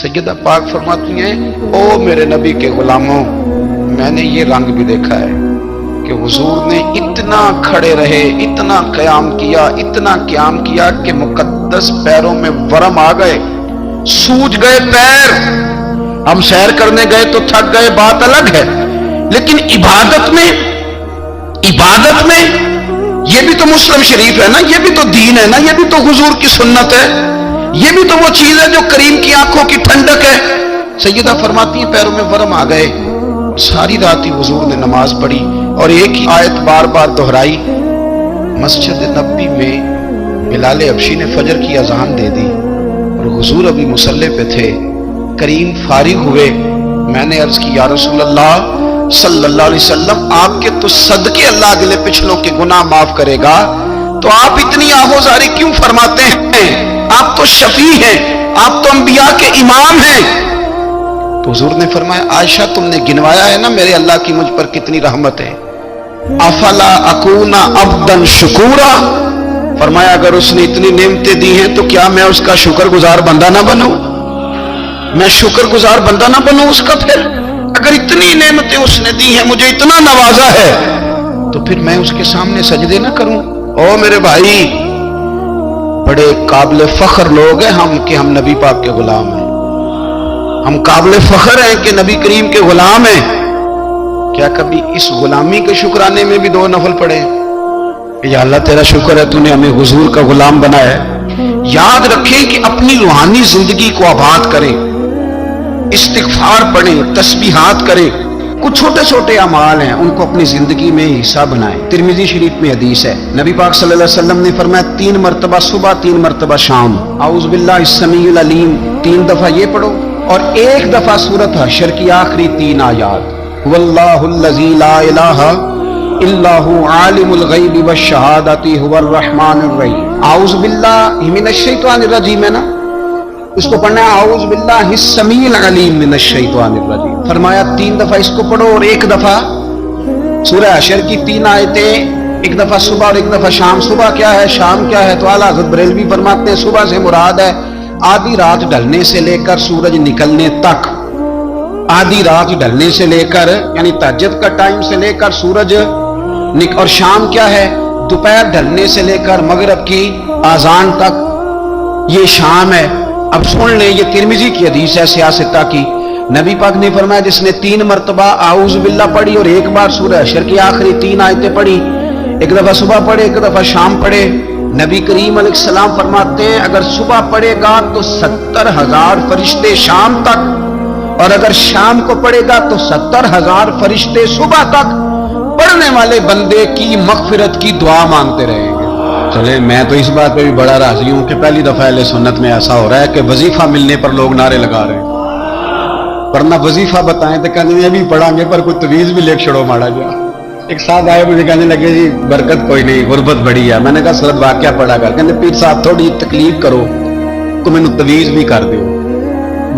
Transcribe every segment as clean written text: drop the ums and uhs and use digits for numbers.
सैयदा पाक फरमाती हैं, ओ मेरे नबी के गुलामों, मैंने ये रंग भी देखा है कि हुजूर ने इतना खड़े रहे, इतना क़याम किया, इतना क़याम किया कि मुकद्दस पैरों में वरम आ गए, सूज गए पैर। हम सैर करने गए तो थक गए, बात अलग है, लेकिन इबादत में ये भी तो मुस्लिम शरीफ है ना, ये भी तो दीन है ना, ये भी तो हुजूर की सुन्नत है, ये भी तो वो चीज है जो करीम की आंखों की ठंडक है। सैयदा फरमाती है पैरों में वरम आ गए, सारी रात ही हुजूर ने नमाज पढ़ी और एक ही आयत बार बार दोहराई। मस्जिद नबी में बिलाल हबशी ने फजर की अजान दे दी और हुजूर अभी मुसल्ले पे थे। करीम फारिग हुए, मैंने अर्ज की या रसूल अल्लाह सल्लल्लाहु अलैहि वसल्लम, आपके तो सदके अल्लाह अगले पिछलों के गुनाह माफ करेगा, तो आप इतनी आहोजारी क्यों फरमाते हैं? आप तो शफी हैं, आप तो अंबिया के इमाम हैं। तो हुजूर ने फरमाया, आयशा तुमने गिनवाया है ना मेरे अल्लाह की मुझ पर कितनी रहमत है। अफला अकूना अब्दन शुकूरा, फरमाया अगर उसने इतनी नेमतें दी हैं तो क्या मैं उसका शुक्रगुजार बंदा ना बनूं? मैं शुक्रगुजार बंदा ना बनूं उसका? फिर अगर इतनी नेमतें उसने दी हैं, मुझे इतना नवाजा है, तो फिर मैं उसके सामने सजदे ना करूं? ओ मेरे भाई, बड़े काबिल फख्र लोग हैं हम कि हम नबी पाक के गुलाम हैं। हम काबिल फख्र हैं कि नबी करीम के गुलाम हैं। क्या कभी इस गुलामी के शुक्राने में भी दो नफल पढ़े? या अल्लाह तेरा शुक्र है तूने हमें हुजूर का गुलाम बनाया है। याद रखें कि अपनी रूहानी जिंदगी को आबाद करें, इस्तिगफार पढ़ें, तस्बीहात करें। कुछ छोटे छोटे अमाल हैं, उनको अपनी जिंदगी में हिस्सा बनाएं। तिरमिजी शरीफ में हदीस है, नबी पाक सल्लल्लाहु अलैहि वसल्लम ने फरमाया 3 मरतबा सुबह, 3 मरतबा शाम औज़ु बिल्लाहिस समीउल अलीम 3 दफा ये पढ़ो और 1 दफा सूरत हशर की आखिरी 3 आयात, वल्लाहुल्लज़ी ला इलाहा इल्लाहु आलिमुल गैबि वश्शहादति हुवर रहमानुर रहीम। औज़ु बिल्लाहि मिनश शैतानिर रजीम है ना, इसको पढ़ना है औज़ु बिल्लाहिस समीउल अलीम मिनश शैतानिर रजीम। फरमाया 3 दफा इसको पढ़ो और 1 दफा सूरह हशर की 3 आयतें, 1 दफा सुबह और 1 दफा शाम। सुबह क्या है, शाम क्या है? तो आला हज़रत बरेलवी फरमाते हैं सुबह से मुराद है आधी रात ढलने से लेकर सूरज निकलने तक। आधी रात ढलने से लेकर यानी तहज्जुद का टाइम से लेकर सूरज और शाम क्या है? दोपहर ढलने से लेकर मगरिब की आजान तक, ये शाम है। अब सुन लें, ये तिरमिजी की हदीस है सियासता की। नबी पाक ने फरमाया जिसने 3 मरतबा आऊज़ बिल्लाह पढ़ी और 1 बार सूरह हशर की आखिरी 3 आयतें पढ़ी, 1 दफा सुबह पढ़े, 1 दफा शाम पढ़े, नबी करीम अलैहिस्सलाम फरमाते हैं अगर सुबह पढ़ेगा तो 70,000 फरिश्ते शाम तक, और अगर शाम को पढ़ेगा तो 70,000 फरिश्ते सुबह तक पढ़ने वाले बंदे की मगफिरत की दुआ मांगते रहेंगे। चले, मैं तो इस बात पे भी बड़ा राजी हूं कि पहली दफा अहले सुन्नत में ऐसा हो रहा है कि वजीफा मिलने पर लोग नारे लगा रहे हैं, वरना वजीफा बताएं तो कहने अभी पढ़ांगे पर कोई तवीज भी लेके छोड़ो माड़ा गया। एक साहब आए, मुझे कहने लगे जी बरकत कोई नहीं, गुरबत बड़ी है। मैंने कहा सूरत वाक़िया पढ़ा कर। कहते पीर साहब थोड़ी तकलीफ करो तो मैंने तवीज भी कर दो।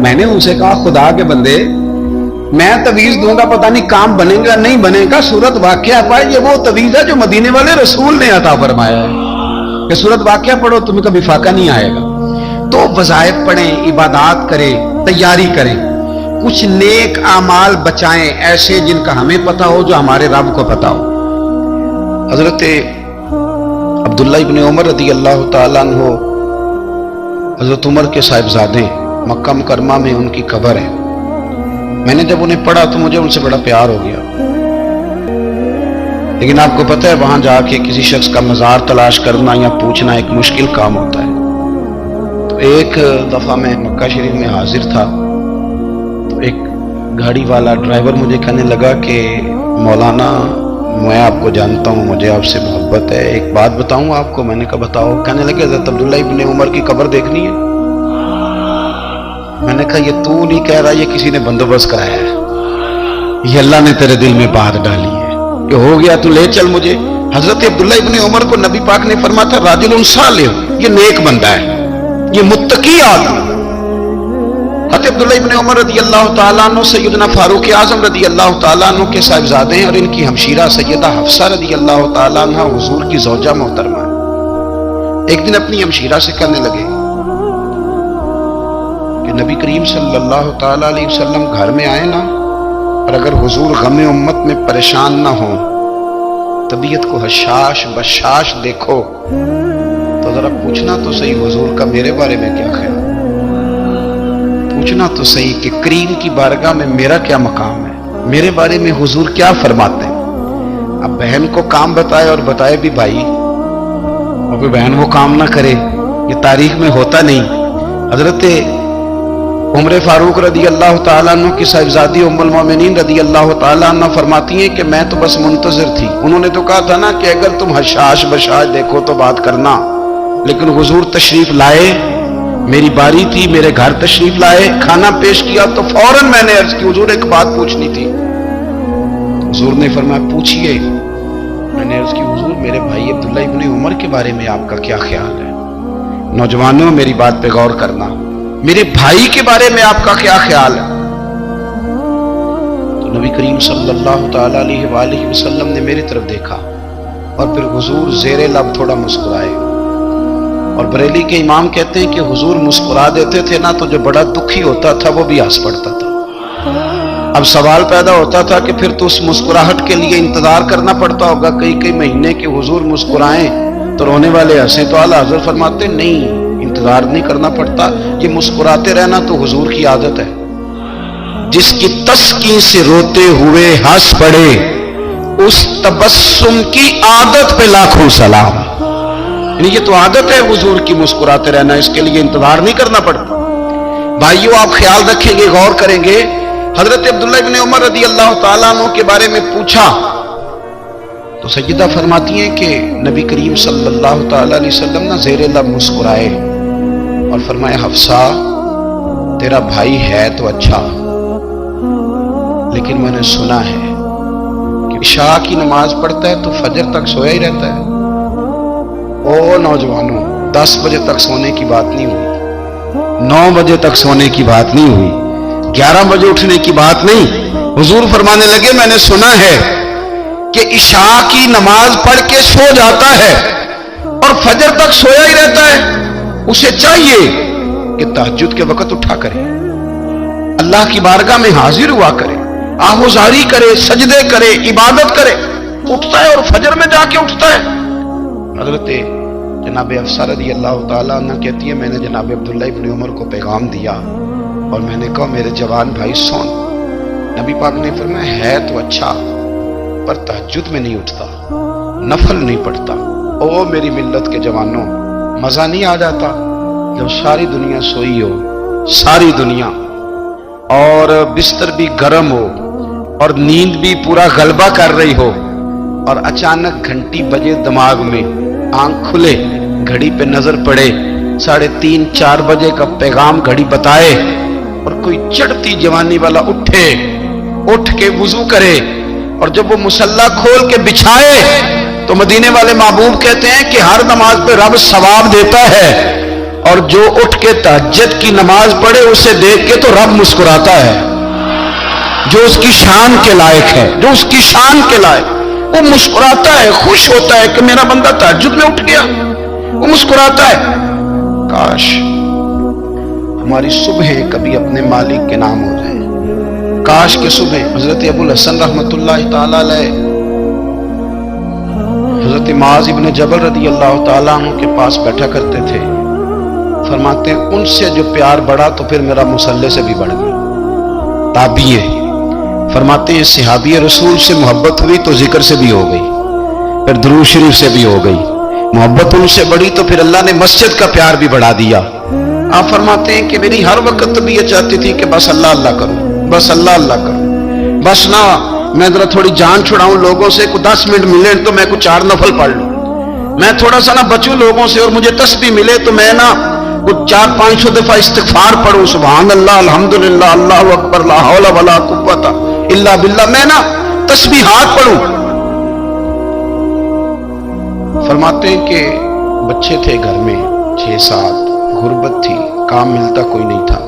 मैंने उनसे कहा खुदा के बंदे, मैं तवीज दूंगा पता नहीं काम बनेगा नहीं बनेगा, सूरत वाक़िया पढ़, ये वो तवीज है जो मदीने वाले रसूल ने अता फरमाया है कि सूरत वाक़िया पढ़ो तुम्हें कभी फाका नहीं आएगा। तो वज़ाइफ पढ़ें, इबादत करें, तैयारी करें, कुछ नेक आमाल बचाएं ऐसे जिनका हमें पता हो, जो हमारे रब को पता हो। हजरत अब्दुल्ला इब्न उमर रज़ी अल्लाह ताला अन्हु, हजरत उमर के साहिबजादे, मक्का मुकरमा में उनकी कब्र है। मैंने जब उन्हें पढ़ा तो मुझे उनसे बड़ा प्यार हो गया, लेकिन आपको पता है वहां जाके किसी शख्स का मजार तलाश करना या पूछना एक मुश्किल काम होता है। तो एक दफा मैं मक्का शरीफ में हाजिर था, तो एक गाड़ी वाला ड्राइवर मुझे कहने लगा कि मौलाना मैं आपको जानता हूँ, मुझे आपसे मोहब्बत है, एक बात बताऊँ आपको। मैंने कहा बताओ। कहने लगे हज़रत अब्दुल्ला इब्न उमर की कब्र देखनी है। मैंने कहा ये तू नहीं कह रहा, ये किसी ने बंदोबस्त कराया है, ये अल्लाह ने तेरे दिल में बात डाली है कि हो गया तू ले चल मुझे। हजरत अब्दुल्ला इब्न उमर को नबी पाक ने फरमाया था राजुल सालिह, ये नेक बंदा है, ये मुत्तकी आदमी। हजरत अब्दुल्ला इब्न उमर रज़ी अल्लाह ताला अन्हु सैयदना फारूक आज़म रज़ी अल्लाह ताला अन्हु के साहिबजादे हैं और इनकी हमशीरा सैयदा हफ्सा रज़ी अल्लाह ताला अन्हा हुजूर की ज़ौजा मोहतरमा। एक दिन अपनी हमशीरा से कहने लगे कि کہ نبی کریم صلی اللہ تعالی علیہ وسلم گھر میں آئے نا، اور اگر حضور غم امت میں پریشان نہ ہوں، طبیعت کو حشاش بشاش دیکھو، تو ذرا پوچھنا تو صحیح حضور کا میرے بارے میں کیا خیال، پوچھنا تو صحیح کہ کریم کی بارگاہ میں میرا کیا مقام ہے، میرے بارے میں حضور کیا فرماتے ہیں۔ اب بہن کو کام بتائے، اور بتائے بھی بھائی، اور کوئی بہن وہ کام نہ کرے، یہ تاریخ میں ہوتا نہیں۔ حضرت عمر فاروق رضی اللہ تعالیٰ عنہ کی صاحبزادی ام المومنین رضی اللہ تعالیٰ عنہ فرماتی ہیں کہ میں تو بس منتظر تھی، انہوں نے تو کہا تھا نا کہ اگر تم حشاش بشاش دیکھو تو بات کرنا، لیکن حضور تشریف لائے، میری باری تھی، میرے گھر تشریف لائے، کھانا پیش کیا تو فوراً میں نے عرض کی حضور ایک بات پوچھنی تھی۔ حضور نے فرمایا پوچھئے۔ میں نے عرض کی حضور میرے بھائی عبداللہ ابن عمر کے بارے میں آپ کا کیا خیال ہے؟ نوجوانوں میری بات پہ غور کرنا، میرے بھائی کے بارے میں آپ کا کیا خیال ہے؟ تو نبی کریم صلی اللہ تعالی علیہ وآلہ وسلم نے میری طرف دیکھا، اور پھر حضور زیر لب تھوڑا مسکرائے، اور بریلی کے امام کہتے ہیں کہ حضور مسکرا دیتے تھے نا تو جو بڑا دکھی ہوتا تھا وہ بھی ہنس پڑتا تھا۔ اب سوال پیدا ہوتا تھا کہ پھر تو اس مسکراہٹ کے لیے انتظار کرنا پڑتا ہوگا کئی مہینے کہ حضور مسکرائیں تو رونے والے ہنسیں، تو اعلیٰ حضرت فرماتے نہیں، انتظار نہیں کرنا پڑتا، یہ مسکراتے رہنا تو حضور کی عادت ہے۔ جس کی تسکین سے روتے ہوئے ہنس پڑے، اس تبسم کی عادت پہ لاکھوں سلام۔ یعنی یہ تو عادت ہے حضور کی مسکراتے رہنا، اس کے لیے انتظار نہیں کرنا پڑتا۔ بھائیو آپ خیال رکھیں گے، غور کریں گے، حضرت عبداللہ ابن عمر رضی اللہ تعالیٰ عنہ کے بارے میں پوچھا تو سیدہ فرماتی ہیں کہ نبی کریم صلی اللہ تعالیٰ علیہ وسلم نہ زیر لب مسکرائے اور فرمایا حفصہ تیرا بھائی ہے تو اچھا، لیکن میں نے سنا ہے کہ عشاء کی نماز پڑھتا ہے تو فجر تک سویا ہی رہتا ہے۔ او نوجوانوں، 10 بجے تک سونے کی بات نہیں ہوئی، 9 بجے تک سونے کی بات نہیں ہوئی، 11 بجے اٹھنے کی بات نہیں۔ حضور فرمانے لگے میں نے سنا ہے کہ عشاء کی نماز پڑھ کے سو جاتا ہے اور فجر تک سویا ہی رہتا ہے، اسے چاہیے کہ تہجد کے وقت اٹھا کرے، اللہ کی بارگاہ میں حاضر ہوا کرے، آہوزاری کرے، سجدے کرے، عبادت کرے، اٹھتا ہے اور فجر میں جا کے اٹھتا ہے۔ حضرت جناب حفصہ رضی اللہ تعالیٰ عنہ کہتی ہے میں نے جناب عبداللہ ابن عمر کو پیغام دیا اور میں نے کہا میرے جوان بھائی سون، نبی پاک نے فرمایا ہے تو اچھا پر تہجد میں نہیں اٹھتا، نفل نہیں پڑھتا۔ او میری ملت کے جوانوں، مزہ نہیں آ جاتا جب ساری دنیا سوئی ہو، ساری دنیا، اور بستر بھی گرم ہو اور نیند بھی پورا غلبہ کر رہی ہو، اور اچانک گھنٹی بجے دماغ میں، آنکھ کھلے، گھڑی پہ نظر پڑے، 3:30 4 بجے کا پیغام گھڑی بتائے، اور کوئی چڑھتی جوانی والا اٹھ کے وضو کرے، اور جب وہ مصلی کھول کے بچھائے تو مدینے والے محبوب کہتے ہیں کہ ہر نماز پہ رب ثواب دیتا ہے، اور جو اٹھ کے تہجد کی نماز پڑھے اسے دیکھ کے تو رب مسکراتا ہے، جو اس کی شان کے لائق ہے، جو اس کی شان کے لائق، وہ مسکراتا ہے، خوش ہوتا ہے کہ میرا بندہ تہجد میں اٹھ گیا، وہ مسکراتا ہے۔ کاش ہماری صبح کبھی اپنے مالک کے نام ہو جائیں، کاش کہ صبح حضرت ابو الحسن رحمت اللہ تعالی علیہ حضرت معاذ ابن جبل رضی اللہ تعالیٰ عنہ کے پاس بیٹھا کرتے تھے، فرماتے ہیں ان سے جو پیار بڑھا تو پھر میرا مصلی سے بھی بڑھ گیا۔ تابعی ہیں، فرماتے ہیں صحابی رسول سے محبت ہوئی تو ذکر سے بھی ہو گئی، پھر درود شریف سے بھی ہو گئی، محبت ان سے بڑھی تو پھر اللہ نے مسجد کا پیار بھی بڑھا دیا۔ آپ فرماتے ہیں کہ میری ہر وقت طبیعت چاہتی تھی کہ بس اللہ اللہ کروں، بس اللہ اللہ کروں، بس نہ میں ذرا تھوڑی جان چھڑاؤں لوگوں سے، کوئی 10 منٹ ملے تو میں کچھ 4 نفل پڑھ لوں، میں تھوڑا سا نہ بچوں لوگوں سے، اور مجھے تسبیح ملے تو میں نہ کچھ 400-500 دفعہ استغفار پڑھوں، سبحان اللہ، الحمدللہ، اللہ اکبر، لا حول ولا قوت الا باللہ، میں نہ تسبیحات پڑھوں۔ فرماتے ہیں کہ بچے تھے گھر میں 6-7، غربت تھی، کام ملتا کوئی نہیں تھا،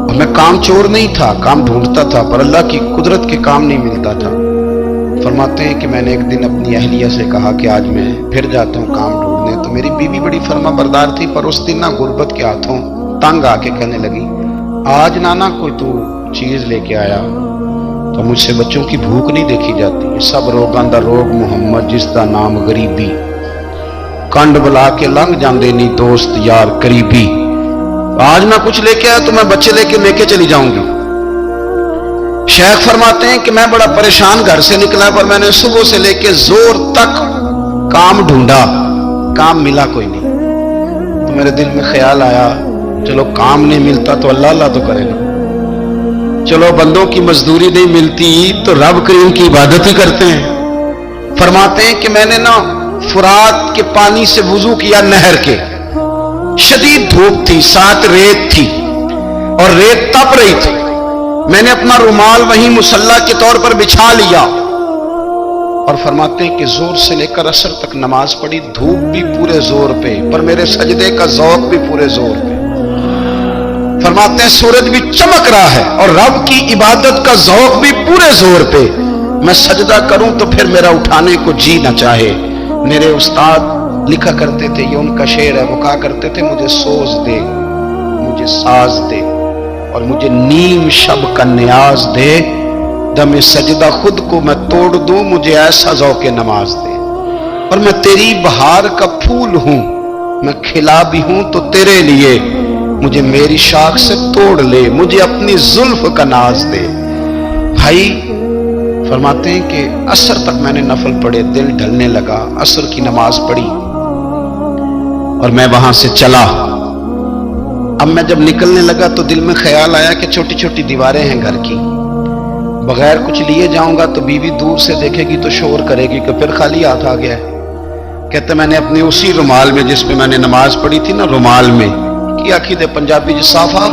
اور میں کام چور نہیں تھا، کام ڈھونڈتا تھا، پر اللہ کی قدرت کے کام نہیں ملتا تھا۔ فرماتے ہیں کہ میں نے ایک دن اپنی اہلیہ سے کہا کہ آج میں پھر جاتا ہوں کام ڈھونڈنے، تو میری بیوی بڑی فرما بردار تھی، پر اس دن نہ غربت کے ہاتھوں तंग आके कहने लगी, आज नाना कोई तू चीज लेके आया तो मुझसे बच्चों की भूख नहीं देखी जाती। सब रोगां दा रोग मुहम्मद, जिसका नाम गरीबी, कंड बुला के लंघ जाते नहीं दोस्त यार करीबी। आज ना कुछ लेके आया तो मैं बच्चे लेके चली जाऊंगी। शेख फरमाते हैं कि मैं बड़ा परेशान घर से निकला, पर मैंने सुबह से लेके जोर तक काम ढूंढा, काम मिला कोई नहीं। तो मेरे दिल में ख्याल आया, चलो काम नहीं मिलता तो अल्लाह अल्लाह तो करेगा, चलो बंदों की मजदूरी नहीं मिलती तो रब करीम की इबादत ही करते हैं। फरमाते हैं कि मैंने ना फुरात के पानी से वुजू किया, नहर के, शदीद धूप थी, साथ रेत थी और रेत तप रही थी। मैंने अपना रुमाल वहीं मुसल्ला के तौर पर बिछा लिया और फरमाते हैं कि जोर से लेकर असर तक नमाज पढ़ी, धूप भी पूरे जोर पे, पर मेरे सजदे का ज़ौक़ भी पूरे जोर पे। फरमाते हैं सूरज भी चमक रहा है और रब की इबादत का ज़ौक़ भी पूरे जोर पे। मैं सजदा करूं तो फिर मेरा उठाने को जी न चाहे। मेरे उस्ताद लिखा करते थे, ये उनका शेर है, वो कहा करते थे, मुझे सोज दे, मुझे साज दे और मुझे नीम शब का न्याज दे, दमे सजदा खुद को मैं तोड़ दूं, मुझे ऐसा ज़ौक़े नमाज दे। और मैं तेरी बहार का फूल हूं, मैं खिला भी हूं तो तेरे लिए, मुझे मेरी शाख से तोड़ ले, मुझे अपनी जुल्फ का नाज दे। भाई फरमाते हैं कि असर तक मैंने नफल पढ़े, दिल ढलने लगा, असर की नमाज पढ़ी और मैं वहां से चला। अब मैं जब निकलने लगा तो दिल में ख्याल आया कि छोटी छोटी दीवारें हैं घर की, बगैर कुछ लिए जाऊंगा तो बीवी दूर से देखेगी तो शोर करेगी कि फिर खाली हाथ आ गया है। कहते मैंने अपने उसी रुमाल में जिस पे मैंने नमाज पढ़ी थी ना, रुमाल में की आखिद पंजाबी जो साफा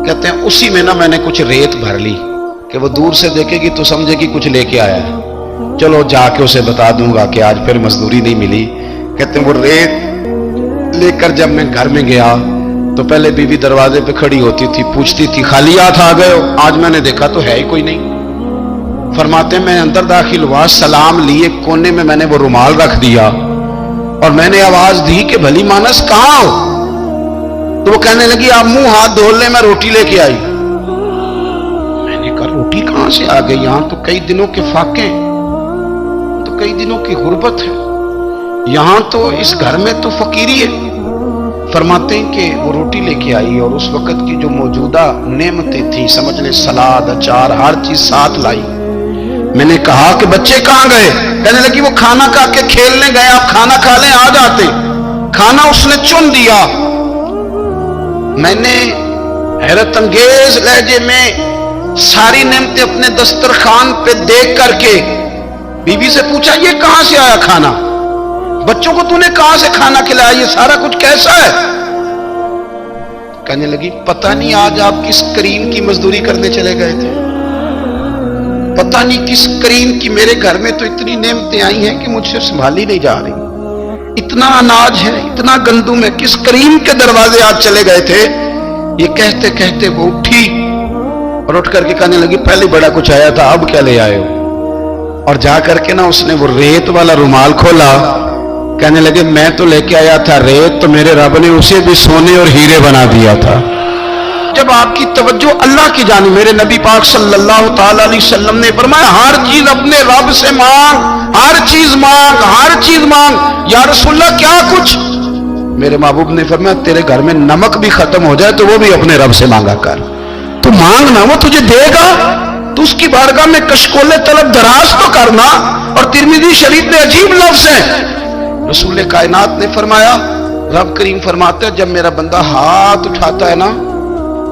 कहते हैं, उसी में ना मैंने कुछ रेत भर ली कि वो दूर से देखेगी तो समझेगी कुछ लेके आया है। चलो जाके उसे बता दूंगा कि आज फिर मजदूरी नहीं मिली। कहते हैं वो रेत लेकर जब मैं घर में गया तो पहले बीवी दरवाजे पे खड़ी होती थी, पूछती थी खाली हाथ आ गए हो? आज मैंने देखा तो है ही कोई नहीं। फरमाते मैं अंदर दाखिल हुआ, सलाम लिए, कोने में मैंने वो रुमाल रख दिया और मैंने आवाज दी कि भली मानस कहां हो? तो वो कहने लगी आप मुंह हाथ धो ले, मैं रोटी लेके आई। मैंने कहा रोटी कहां से आ गई? यहां तो कई दिनों के फाके, तो कई दिनों की गुर्बत है, यहां तो इस घर में तो फकीरी है। फरमाते हैं कि वो रोटी लेके आई और उस वक्त की जो मौजूदा नेमतें थी, समझ ले सलाद, अचार, हर चीज साथ लाई। मैंने कहा कि बच्चे कहां गए? कहने लगी वो खाना खा के खेलने गए, आप खाना खा लें आ जाते। खाना उसने चुन दिया। मैंने हैरत अंगेज लहजे में सारी नेमतें अपने दस्तरखान पे देख करके बीवी से पूछा ये कहां से आया खाना? बच्चों को तूने कहां से खाना खिलाया? ये सारा कुछ कैसा है? कहने लगी पता नहीं आज आप किस करीम की मजदूरी करने चले गए थे, पता नहीं किस करीम की, मेरे घर में तो इतनी नेमतें आई हैं कि मुझसे संभाली नहीं जा रही, इतना अनाज है, इतना गंदुम है, किस करीम के दरवाजे आज चले गए थे? ये कहते कहते वो उठी और उठ करके कहने लगी पहले बड़ा कुछ आया था, अब क्या ले आए हो? और जा करके ना उसने वो रेत वाला रुमाल खोला, कहने लगे मैं तो लेके आया था रेत, तो मेरे रब ने उसे भी सोने और हीरे बना दिया था। जब आपकी तवज्जो अल्लाह की जानी, मेरे नबी पाक सल्लल्लाहु ताला अलैहि वसल्लम ने फरमाया हर चीज अपने रब से मांग, हर चीज मांग, हर चीज मांग। या रसूलल्लाह क्या कुछ? मेरे महबूब ने फरमाया तेरे घर में नमक भी खत्म हो जाए तो वो भी अपने रब से मांगा कर, तू मांगना वो तुझे देगा, तो उसकी बारगाह में कशकोले तलब दराज तो करना। और तिरमिजी शरीफ में अजीब लफ्ज है, रसूल कायनात ने फरमाया, रब करीम फरमाते हैं जब मेरा बंदा हाथ उठाता है ना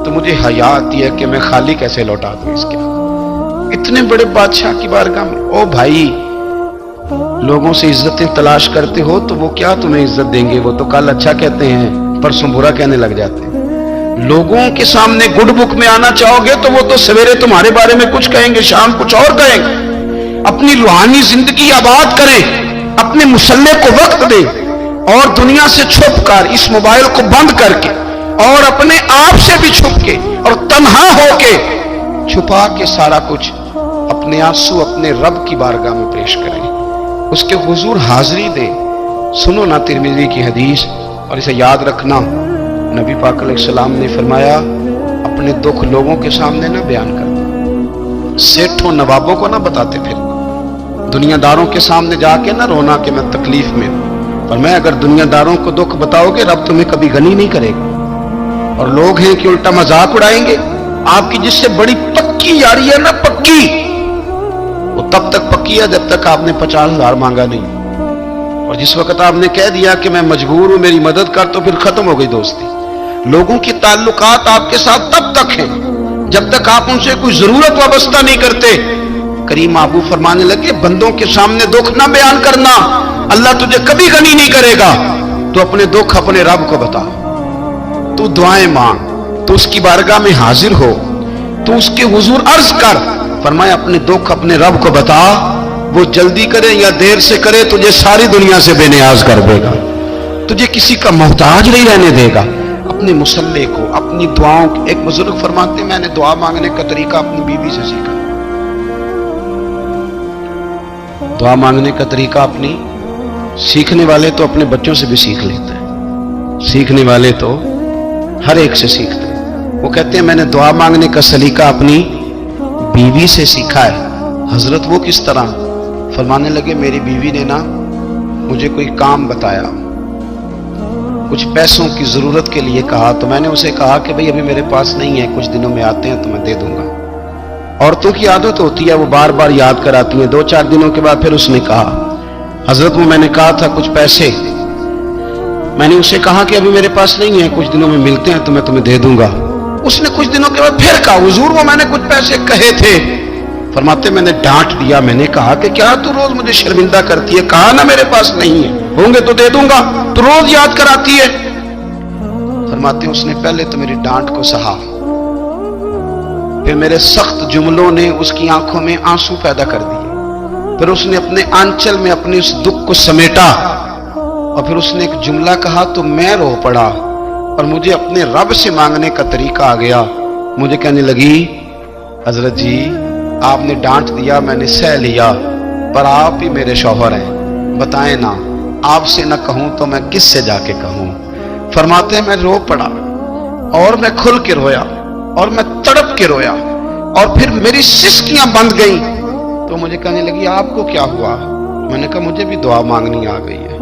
तो मुझे हया आती है कि मैं खाली कैसे लौटा दूं इसके। इतने बड़े बादशाह की बारगाह में, ओ भाई लोगों से इज्जतें तलाश करते हो तो वो क्या तुम्हें इज्जत देंगे? वो तो कल अच्छा कहते हैं परसों बुरा कहने लग जाते हैं। लोगों के सामने गुड बुक में आना चाहोगे तो वो तो सवेरे तुम्हारे बारे में कुछ कहेंगे, शाम कुछ और कहेंगे। अपनी रूहानी जिंदगी आबाद करें, अपने मुसल्ले को वक्त दे और दुनिया से छुप कर, इस मोबाइल को बंद करके और अपने आप से भी छुप के और तन्हा होके छुपा के सारा कुछ अपने आंसू अपने रब की बारगाह में पेश करें, उसके हुजूर हाजिरी दे। सुनो ना तिरमिजी की हदीस और इसे याद रखना, नबी पाक अलैहिस्सलाम ने फरमाया, अपने दुख लोगों के सामने ना बयान करना, सेठों नवाबों को ना बताते फिर, दुनियादारों के सामने जाके ना रोना कि मैं तकलीफ में हूं। पर मैं अगर दुनियादारों को दुख बताओगे, रब तुम्हें कभी गनी नहीं करेगा। और लोग हैं कि उल्टा मजाक उड़ाएंगे आपकी, जिससे बड़ी पक्की यारी है ना, पक्की, वो तब तक पक्की है जब तक आपने 50,000 मांगा नहीं। और जिस वक्त आपने कह दिया कि मैं मजबूर हूं, मेरी मदद कर, तो फिर खत्म हो गई दोस्ती। लोगों की ताल्लुकात आपके साथ तब तक हैं जब तक आप उनसे कोई जरूरत वाबस्ता नहीं करते। करीम आबू फरमाने लगे, बंदों के सामने दुख ना बयान करना, अल्लाह तुझे कभी गनी नहीं करेगा। तो अपने दुख अपने रब को बता, तू दुआएं मांग, तू उसकी बारगाह में हाजिर हो, तू उसके हुजूर अर्ज कर। फरमाया, अपने दुख अपने रब को बता, वो जल्दी करे या देर से करे, तुझे सारी दुनिया से बेनियाज कर देगा, तुझे किसी का मोहताज नहीं रहने देगा। अपने मुसल्ले को, अपनी दुआओं को, एक बुजुर्ग फरमाते, मैंने दुआ मांगने का तरीका अपनी बीवी से सीखा। दुआ मांगने का तरीका अपनी, सीखने वाले तो अपने बच्चों से भी सीख लेते हैं, सीखने वाले तो हर एक से सीखते हैं। वो कहते हैं, मैंने दुआ मांगने का सलीका अपनी बीवी से सीखा है। हजरत वो किस तरह? फरमाने लगे, मेरी बीवी ने ना मुझे कोई काम बताया, कुछ पैसों की जरूरत के लिए कहा, तो मैंने उसे कहा कि भाई अभी मेरे पास नहीं है, कुछ दिनों में आते हैं तो मैं दे दूंगा। औरतों की आदत होती है, वो बार बार याद कराती हैं। 2-4 दिनों के बाद फिर उसने कहा, हजरत वो मैंने कहा था कुछ पैसे, मैंने उसे कहा कि अभी मेरे पास नहीं है, कुछ दिनों में मिलते हैं तो मैं तुम्हें दे दूंगा। उसने कुछ दिनों के बाद फिर कहा, हुजूर वो मैंने कुछ पैसे कहे थे। फरमाते, मैंने डांट दिया, मैंने कहा कि क्या तू रोज मुझे शर्मिंदा करती है, कहा ना मेरे पास नहीं है, होंगे तो दे दूंगा, तू रोज याद कराती है। फरमाते, उसने पहले तो मेरी डांट को सहा, फिर मेरे सख्त जुमलों ने उसकी आंखों में आंसू पैदा कर दिए, फिर उसने अपने आंचल में अपने उस दुख को समेटा, और फिर उसने एक जुमला कहा तो मैं रो पड़ा, और मुझे अपने रब से मांगने का तरीका आ गया। मुझे कहने लगी, हजरत जी आपने डांट दिया, मैंने सह लिया, पर आप ही मेरे शौहर हैं, बताएं ना, आपसे न कहूं तो मैं किससे जाके कहूं। फरमाते हैं, मैं रो पड़ा और मैं खुल के रोया और मैं तड़प के रोया, और फिर मेरी सिसकियां बंद गई। तो मुझे कहने लगी, आपको क्या हुआ? मैंने कहा, मुझे भी दुआ मांगनी आ गई है।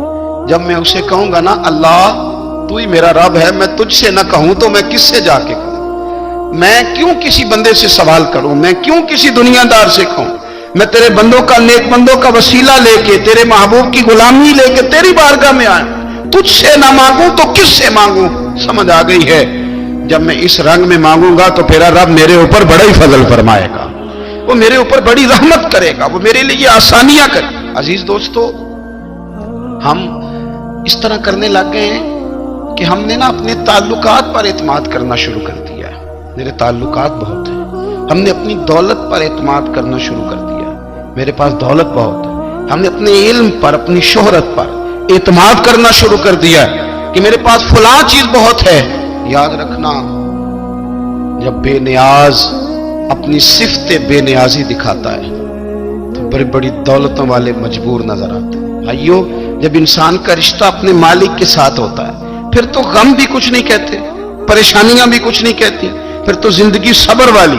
जब मैं उसे कहूंगा ना, अल्लाह तू ही मेरा रब है, मैं तुझसे न कहूं तो मैं किससे जाके कहूं, मैं क्यों किसी बंदे से सवाल करूं, मैं क्यों किसी दुनियादार से कहूं, मैं तेरे बंदों का, नेक बंदों का वसीला लेके, तेरे महबूब की गुलामी लेके तेरी बारगाह में आया, तुझसे ना मांगूं तो किससे मांगूं। समझ आ गई है, जब मैं इस रंग में मांगूंगा तो मेरा रब मेरे ऊपर बड़ा ही फजल फरमाएगा, वो मेरे ऊपर बड़ी रहमत करेगा, वो मेरे लिए आसानियां करे। अजीज दोस्तों, हम इस तरह करने लग गए हैं कि हमने ना अपने ताल्लुकात पर एतमाद करना शुरू कर दिया है। मेरे ताल्लुकात बहुत हैं, हमने अपनी दौलत पर एतमाद करना शुरू कर दिया है, मेरे पास दौलत बहुत है। हमने अपने इल्म पर, अपनी शोहरत पर एतमाद करना शुरू कर दिया है कि मेरे पास फलां चीज बहुत है। याद रखना, जब बेनियाज अपनी सिफ्ते बेनियाजी दिखाता है तो बड़ी बड़ी दौलतों वाले मजबूर नजर आते हैं। भाइयों, जब इंसान का रिश्ता अपने मालिक के साथ होता है, फिर तो गम भी कुछ नहीं कहते, परेशानियां भी कुछ नहीं कहती, फिर तो जिंदगी सब्र वाली,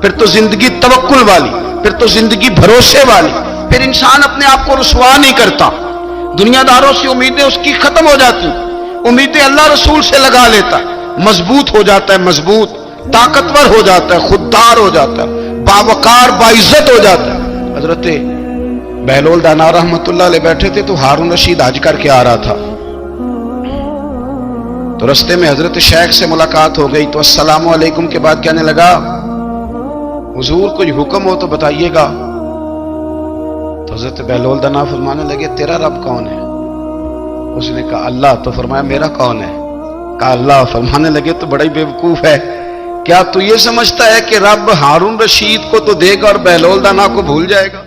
फिर तो जिंदगी तवक्कुल वाली, फिर तो जिंदगी भरोसे वाली। फिर इंसान अपने आप को रुसवा नहीं करता, दुनियादारों से उम्मीदें उसकी खत्म हो जाती, उम्मीदें अल्लाह रसूल से लगा लेता है, मजबूत हो जाता है, मजबूत, ताकतवर हो जाता है, खुददार हो जाता है, बावकार बाइज्जत हो जाता है। हजरत बहलोल दाना रहमतुल्लाह अलैह बैठे थे, तो हारून रशीद हज करके आ रहा था, तो रस्ते में हजरत शेख से मुलाकात हो गई, तो अस्सलामु अलैकुम के बाद कहने लगा, हुजूर कोई हुक्म हो तो बताइएगा। तो हजरत बहलोल दाना फरमाने लगे, तेरा रब कौन है? उसने कहा अल्लाह। तो फरमाया, मेरा कौन है? कहा अल्लाह। फरमाने लगे, तो बड़ा ही बेवकूफ है, क्या तू ये समझता है कि रब हारून रशीद को तो देगा और बहलोल दाना को भूल जाएगा?